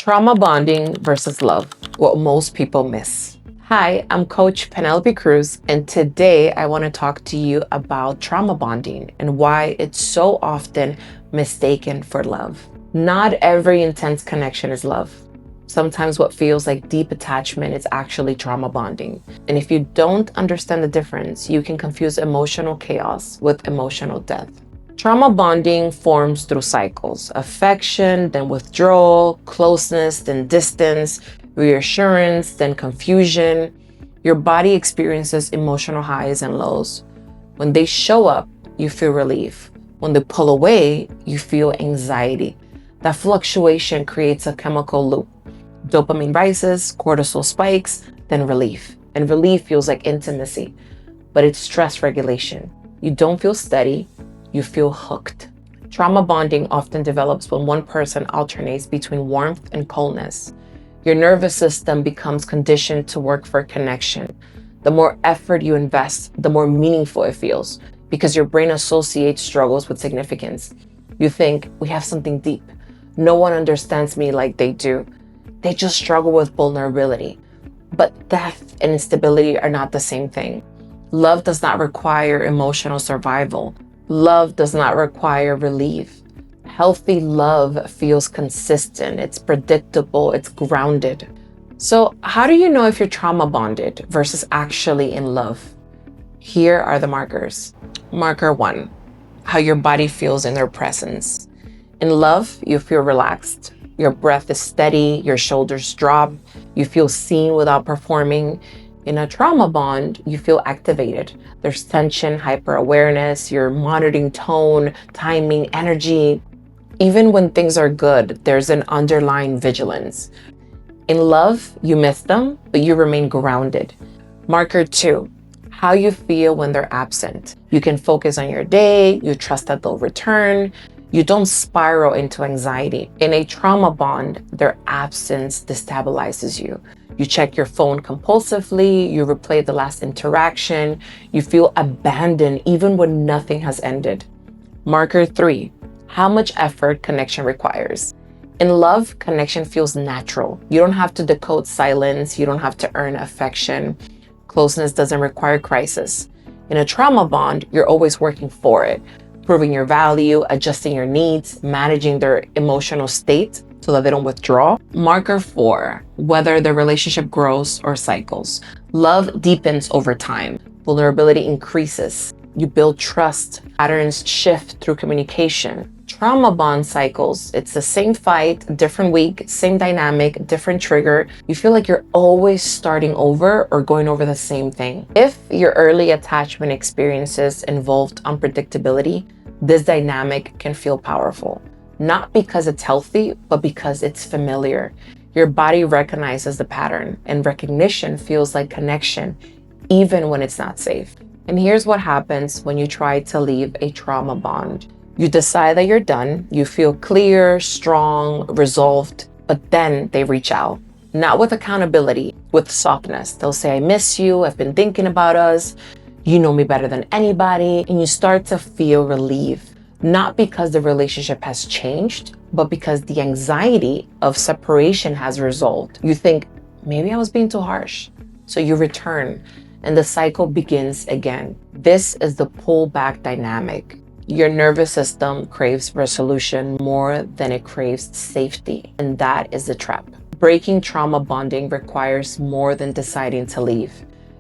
Trauma bonding versus love, what most people miss. Hi, I'm Coach Penelope Cruz, and today I want to talk to you about trauma bonding and why it's so often mistaken for love. Not every intense connection is love. Sometimes what feels like deep attachment is actually trauma bonding. And if you don't understand the difference, you can confuse emotional chaos with emotional death. Trauma bonding forms through cycles: affection, then withdrawal, closeness, then distance, reassurance, then confusion. Your body experiences emotional highs and lows. When they show up, you feel relief. When they pull away, you feel anxiety. That fluctuation creates a chemical loop. Dopamine rises, cortisol spikes, then relief. And relief feels like intimacy, but it's stress regulation. You don't feel steady, you feel hooked. Trauma bonding often develops when one person alternates between warmth and coldness. Your nervous system becomes conditioned to work for connection. The more effort you invest, the more meaningful it feels, because your brain associates struggles with significance. You think, we have something deep. No one understands me like they do. They just struggle with vulnerability. But death and instability are not the same thing. Love does not require emotional survival. Love does not require relief. Healthy love feels consistent, it's predictable, it's grounded. So, how do you know if you're trauma bonded versus actually in love? Here are the markers. Marker 1, how your body feels in their presence. In love, you feel relaxed. Your breath is steady, your shoulders drop, you feel seen without performing. In a trauma bond, you feel activated. There's tension, hyper-awareness, you're monitoring tone, timing, energy. Even when things are good, there's an underlying vigilance. In love, you miss them, but you remain grounded. Marker 2, how you feel when they're absent. You can focus on your day, you trust that they'll return, you don't spiral into anxiety. In a trauma bond, their absence destabilizes you. You check your phone compulsively, you replay the last interaction, you feel abandoned even when nothing has ended. Marker 3, how much effort connection requires. In love, connection feels natural. You don't have to decode silence, you don't have to earn affection. Closeness doesn't require crisis. In a trauma bond, you're always working for it, proving your value, adjusting your needs, managing their emotional state so that they don't withdraw. Marker 4, whether the relationship grows or cycles. Love deepens over time. Vulnerability increases. You build trust. Patterns shift through communication. Trauma bond cycles. It's the same fight, different week, same dynamic, different trigger. You feel like you're always starting over or going over the same thing. If your early attachment experiences involved unpredictability, this dynamic can feel powerful. Not because it's healthy, but because it's familiar. Your body recognizes the pattern, and recognition feels like connection, even when it's not safe. And here's what happens when you try to leave a trauma bond. You decide that you're done, you feel clear, strong, resolved, but then they reach out. Not with accountability, with softness. They'll say, I miss you, I've been thinking about us, you know me better than anybody, and you start to feel relief. Not because the relationship has changed, but because the anxiety of separation has resolved. You think, maybe I was being too harsh. So you return, and the cycle begins again. This is the pullback dynamic. Your nervous system craves resolution more than it craves safety, and that is the trap. Breaking trauma bonding requires more than deciding to leave.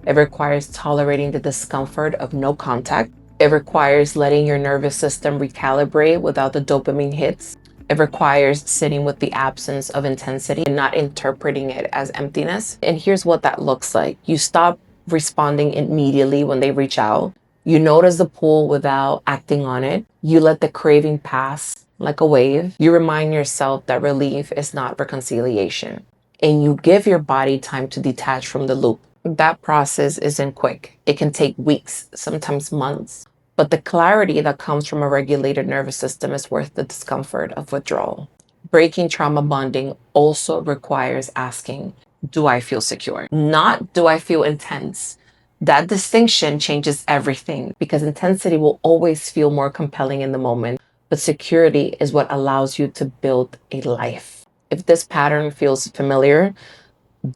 It requires tolerating the discomfort of no contact. It requires letting your nervous system recalibrate without the dopamine hits. It requires sitting with the absence of intensity and not interpreting it as emptiness. And here's what that looks like. You stop responding immediately when they reach out. You notice the pull without acting on it. You let the craving pass like a wave. You remind yourself that relief is not reconciliation. And you give your body time to detach from the loop. That process isn't quick. It can take weeks, sometimes months. But the clarity that comes from a regulated nervous system is worth the discomfort of withdrawal. Breaking trauma bonding also requires asking, do I feel secure? Not, do I feel intense? That distinction changes everything, because intensity will always feel more compelling in the moment, but security is what allows you to build a life. If this pattern feels familiar,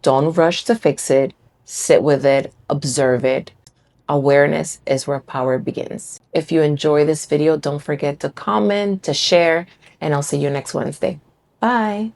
don't rush to fix it. Sit with it, observe it. Awareness is where power begins. If you enjoy this video, don't forget to comment, to share, and I'll see you next Wednesday. Bye.